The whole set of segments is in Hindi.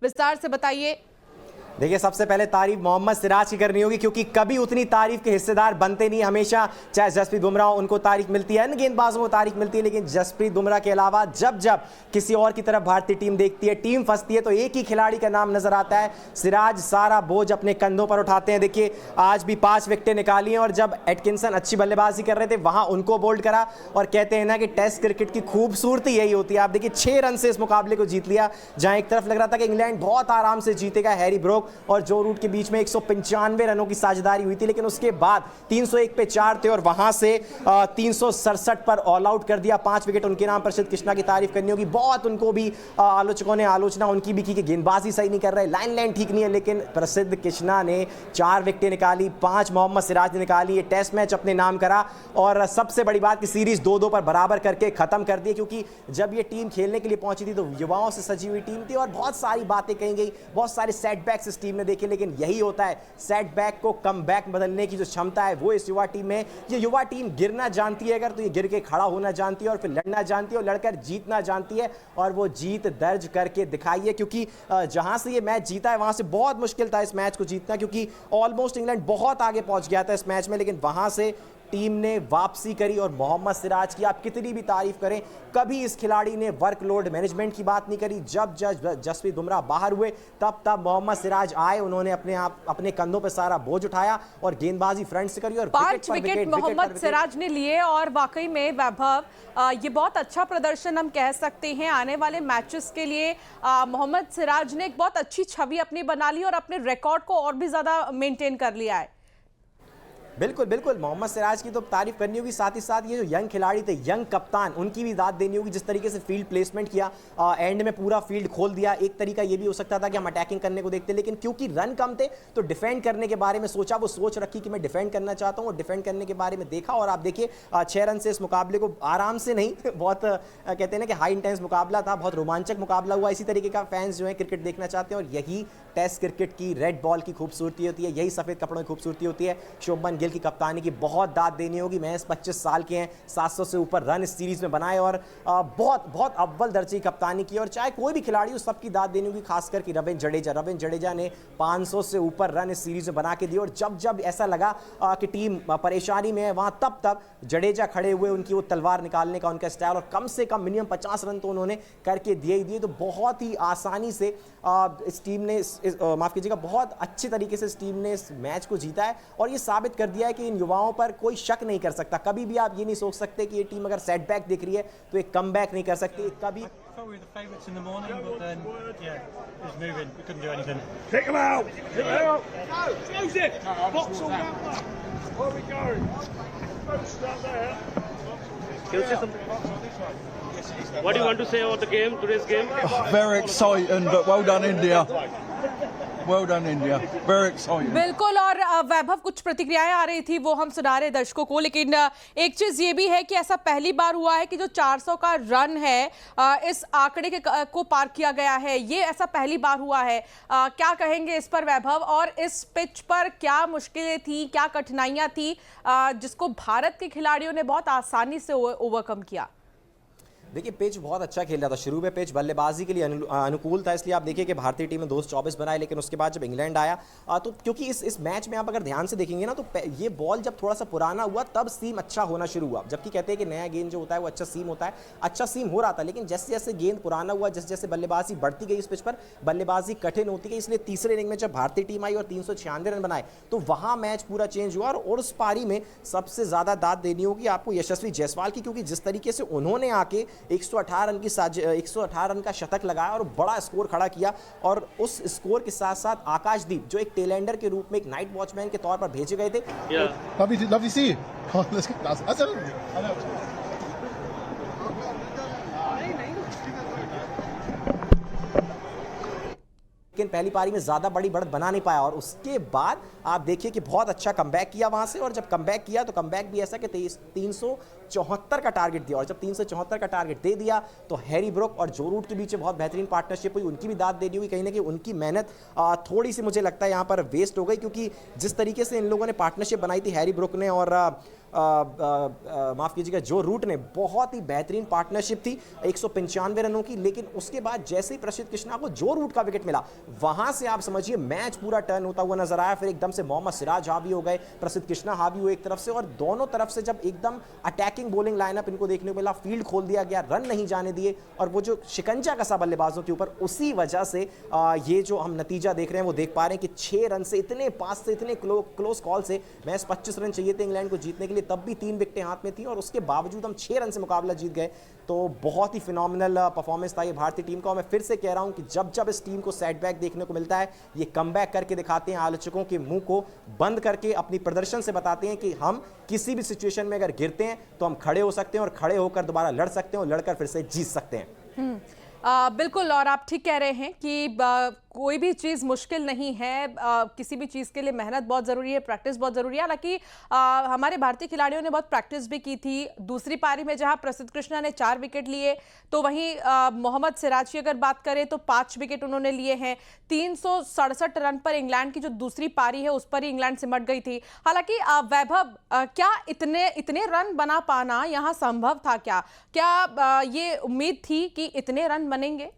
विस्तार से बताइए। देखिए, सबसे पहले तारीफ मोहम्मद सिराज की करनी होगी, क्योंकि कभी उतनी तारीफ के हिस्सेदार बनते नहीं। हमेशा चाहे जसप्रीत बुमराह हो, उनको तारीफ मिलती है, इन गेंदबाजों को तारीफ मिलती है, लेकिन जसप्रीत बुमराह के अलावा जब जब किसी और की तरफ भारतीय टीम देखती है, टीम फंसती है, तो एक ही खिलाड़ी का नाम नजर आता है। सिराज सारा बोझ अपने कंधों पर उठाते हैं। देखिए, आज भी 5 विकेटें निकाली हैं, और जब एटकिंसन अच्छी बल्लेबाजी कर रहे थे वहां उनको बोल्ड करा। और कहते हैं ना कि टेस्ट क्रिकेट की खूबसूरती यही होती है। आप देखिए, 6 रन से इस मुकाबले को जीत लिया, जहां एक तरफ लग रहा था कि इंग्लैंड बहुत आराम से जीतेगा। हैरी ब्रोक और जो रूट के बीच में 195 रनों की साझेदारी हुई थी, लेकिन उसके बाद 301 पे 4 थे, और वहां से 367 पर ऑल आउट कर दिया। 5 विकेट उनके नाम। प्रसिद्ध कृष्णा की तारीफ करनी होगी, बहुत उनको भी आलोचकों ने आलोचना उनकी भी की कि गेंदबाजी सही नहीं कर रहे, लाइन ठीक नहीं है, लेकिन प्रसिद्ध कृष्णा ने 4 विकेटें निकाली, 5 मोहम्मद सिराज ने निकाली। ये टेस्ट मैच अपने नाम करा, और सबसे बड़ी बात कि सीरीज 2-2 पर बराबर करके खत्म कर दी, क्योंकि जब ये टीम खेलने के लिए पहुंची थी तो युवाओं से सजी हुई टीम थी, और बहुत सारी बातें कही गई, बहुत सारे सेटबैक्स इस टीम ने देखे, लेकिन यही होता है, सेटबैक को कमबैक बदलने की जो क्षमता है वो इस युवा टीम में। ये युवा टीम गिरना जानती है अगर, तो ये गिर के खड़ा होना जानती है, और फिर लड़ना जानती है, और लड़कर जीतना जानती है, और वो जीत दर्ज करके दिखाई है। क्योंकि जहां से ये मैच जीता है वहां से बहुत मुश्किल था इस मैच को जीतना, क्योंकि ऑलमोस्ट इंग्लैंड बहुत आगे पहुंच गया था इस मैच में, लेकिन वहां से टीम ने वापसी करी। और मोहम्मद सिराज की आप कितनी भी तारीफ करें, कभी इस खिलाड़ी ने वर्कलोड मैनेजमेंट की बात नहीं करी। जब जसप्रीत बुमराह बाहर हुए तब मोहम्मद सिराज आए, उन्होंने अपने कंधों पर सारा बोझ उठाया और गेंदबाजी फ्रंट से करी, और 5 विकेट मोहम्मद सिराज ने लिए। और वाकई में वैभव, ये बहुत अच्छा प्रदर्शन हम कह सकते हैं आने वाले मैचेस के लिए। मोहम्मद सिराज ने एक बहुत अच्छी छवि अपनी बना ली और अपने रिकॉर्ड को और भी ज्यादा मेंटेन कर लिया है। बिल्कुल मोहम्मद सिराज की तो तारीफ करनी होगी, साथ ही साथ ये जो यंग खिलाड़ी थे, यंग कप्तान, उनकी भी दाद देनी होगी। जिस तरीके से फील्ड प्लेसमेंट किया, एंड में पूरा फील्ड खोल दिया। एक तरीका ये भी हो सकता था कि हम अटैकिंग करने को देखते, लेकिन क्योंकि रन कम थे तो डिफेंड करने के बारे में सोचा, वो सोच रखी कि मैं डिफेंड करना चाहता हूँ, और डिफेंड करने के बारे में देखा। और आप देखिए, 6 रन से इस मुकाबले को आराम से नहीं, बहुत कहते हैं ना कि हाई इंटेंस मुकाबला था, बहुत रोमांचक मुकाबला हुआ। इसी तरीके का फैंस जो है क्रिकेट देखना चाहते हैं, और यही टेस्ट क्रिकेट की रेड बॉल की खूबसूरती होती है, यही सफेद कपड़ों की खूबसूरती होती है। शुभमन गिल की कप्तानी की बहुत दाद देनी होगी। महज 25 साल के हैं, 700 से ऊपर रन इस सीरीज में बनाए, और बहुत अव्वल दर्जे की कप्तानी की। और चाहे कोई भी खिलाड़ी हो, सबकी दाद देनी होगी, खासकर कि रविंद्र जडेजा ने 500 से ऊपर रन इस सीरीज में बना के दिए। और जब ऐसा लगा कि टीम परेशानी में है, वहां तब जडेजा खड़े हुए, उनकी वो तलवार निकालने का उनका स्टाइल, और कम से कम मिनिमम 50 रन तो उन्होंने करके दिए ही दिए। तो बहुत ही आसानी से इस टीम ने माफ कीजिएगा, बहुत अच्छे तरीके से इस टीम ने इस मैच को जीता है, और ये साबित कर दिया है कि इन युवाओं पर कोई शक नहीं कर सकता। कभी भी आप ये नहीं सोच सकते कि ये टीम अगर सेटबैक दिख रही है तो एक कमबैक नहीं कर सकती कभी। What do you want to say about the game, today's game? Very exciting, but well done India. Well done India. Very exciting. बिल्कुल। और वैभव, कुछ प्रतिक्रियाएं आ रही थी वो हम सुना रहे दर्शकों को, लेकिन एक चीज ये भी है कि ऐसा पहली बार हुआ है कि जो 400 का रन है, इस आंकड़े को पार किया गया है, ये ऐसा पहली बार हुआ है। क्या कहेंगे इस पर वैभव, और इस पिच पर क्या मुश्किलें थी, क्या कठिनाइयां थी जिसको भारत के खिलाड़ियों ने बहुत आसानी से ओवरकम किया? देखिए, पिच बहुत अच्छा खेल रहा था। शुरू में पिच बल्लेबाजी के लिए अनुकूल था, इसलिए आप देखिए कि भारतीय टीम ने 224 बनाए, लेकिन उसके बाद जब इंग्लैंड आया तो क्योंकि इस मैच में आप अगर ध्यान से देखेंगे ना, तो ये बॉल जब थोड़ा सा पुराना हुआ तब सीम अच्छा होना शुरू हुआ। जबकि कहते हैं कि नया गेंद जो होता है वो अच्छा सीम होता है, अच्छा सीम हो रहा था, लेकिन जैसे जैसे गेंद पुराना हुआ, जैसे जैसे बल्लेबाजी बढ़ती गई इस पिच पर, बल्लेबाजी कठिन होती गई। इसलिए तीसरे इनिंग में जब भारतीय टीम आई और 396 रन बनाए, तो वहां मैच पूरा चेंज हुआ। और उस पारी में सबसे ज्यादा दाद देनी होगी आपको यशस्वी जायसवाल की, क्योंकि जिस तरीके से उन्होंने आके 118 रन का शतक लगाया और बड़ा स्कोर खड़ा किया, और उस स्कोर के साथ साथ आकाशदीप, जो एक टेलेंडर के रूप में एक नाइट वॉचमैन के तौर पर भेजे गए थे। Love you, see you. Come on, let's get that's लेकिन पहली पारी में ज्यादा बड़ी बढ़त बना नहीं पाया, और उसके बाद आप देखिए कि बहुत अच्छा कमबैक किया वहां से। और जब कमबैक किया तो कमबैक भी ऐसा कि 374 का टारगेट दिया, और जब 374 का टारगेट दे दिया तो हैरी ब्रोक और जो रूट के बीच बहुत बेहतरीन पार्टनरशिप हुई, उनकी भी दाद देनी हुई। कहीं ना कहीं उनकी मेहनत थोड़ी सी मुझे लगता है यहाँ पर वेस्ट हो गई, क्योंकि जिस तरीके से इन लोगों ने पार्टनरशिप बनाई थी हैरी ब्रोक ने और माफ कीजिएगा जो रूट ने बहुत ही बेहतरीन पार्टनरशिप थी 195 रनों की, लेकिन उसके बाद जैसे ही प्रसिद्ध कृष्णा को जो रूट का विकेट मिला वहां से आप समझिए मैच पूरा टर्न होता हुआ नजर आया। फिर एकदम से मोहम्मद सिराज हावी हो गए, प्रसिद्ध कृष्णा हावी हुए एक तरफ से, और दोनों तरफ से जब एकदम अटैकिंग बॉलिंग लाइनअप इनको देखने को मिला, फील्ड खोल दिया गया, रन नहीं जाने दिए, और वो जो शिकंजा कसा बल्लेबाजों के ऊपर, उसी वजह से ये जो हम नतीजा देख रहे हैं वो देख पा रहे हैं कि 6 रन से इतने पास से इतने क्लोज कॉल से मैच 25 रन चाहिए थे इंग्लैंड को जीतने के लिए, तब भी 3 विकेटें हाथ में थी और उसके बावजूद हम 6 रन से मुकाबला जीत गए। तो बहुत ही फिनोमिनल परफॉर्मेंस था ये भारतीय टीम का। और मैं फिर से कह रहा हूं कि जब जब इस टीम को सेटबैक देखने को मिलता है ये कमबैक करके दिखाते हैं, आलोचकों के मुंह को बंद करके अपनी प्रदर्शन से बताते हैं कि हम किसी भी सिचुएशन में अगर गिरते हैं तो हम खड़े हो सकते हैं और खड़े होकर दोबारा लड़ सकते हैं और लड़कर फिर से जीत सकते हैं। बिल्कुल, और आप ठीक कह रहे हैं कि कोई भी चीज़ मुश्किल नहीं है, किसी भी चीज़ के लिए मेहनत बहुत ज़रूरी है, प्रैक्टिस बहुत ज़रूरी है। हालांकि हमारे भारतीय खिलाड़ियों ने बहुत प्रैक्टिस भी की थी। दूसरी पारी में जहां प्रसिद्ध कृष्णा ने 4 विकेट लिए, तो वहीं मोहम्मद सिराज की अगर बात करें तो 5 विकेट उन्होंने लिए हैं। 367 रन पर इंग्लैंड की जो दूसरी पारी है उस पर ही इंग्लैंड सिमट गई थी। हालांकि वैभव, क्या इतने रन बना पाना यहाँ संभव था? क्या ये उम्मीद थी कि इतने रन बनेंगे?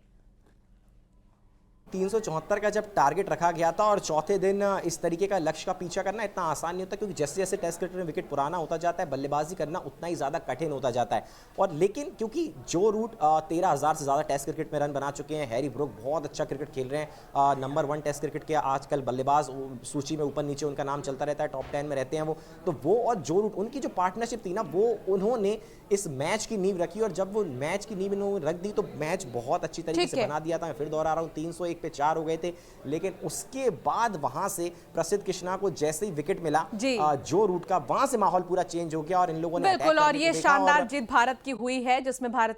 374 का जब टारगेट रखा गया था और चौथे दिन इस तरीके का लक्ष्य का पीछा करना इतना आसान नहीं होता, क्योंकि जैसे जैसे टेस्ट क्रिकेट में विकेट पुराना होता जाता है बल्लेबाजी करना उतना ही ज़्यादा कठिन होता जाता है। और लेकिन क्योंकि जो रूट 13,000 से ज़्यादा टेस्ट क्रिकेट में रन बना चुके हैं, हैरी ब्रूक बहुत अच्छा क्रिकेट खेल रहे हैं, नंबर 1 टेस्ट क्रिकेट के आजकल बल्लेबाज सूची में ऊपर नीचे उनका नाम चलता रहता है, टॉप 10 में रहते हैं वो और जो रूट उनकी जो पार्टनरशिप थी ना, वो उन्होंने इस मैच की नींव रखी, और जब वो मैच की नींव इन्होंने रख दी तो मैच बहुत अच्छी तरीके से बना दिया था। मैं फिर दोहरा रहा हूँ, 301 पे 4 हो गए थे, लेकिन उसके बाद वहां से प्रसिद्ध कृष्णा को जैसे ही विकेट मिला जो रूट का, वहां से माहौल पूरा चेंज हो गया और इन लोगों ने बिल्कुल, और ये शानदार जीत भारत की हुई है जिसमें भारत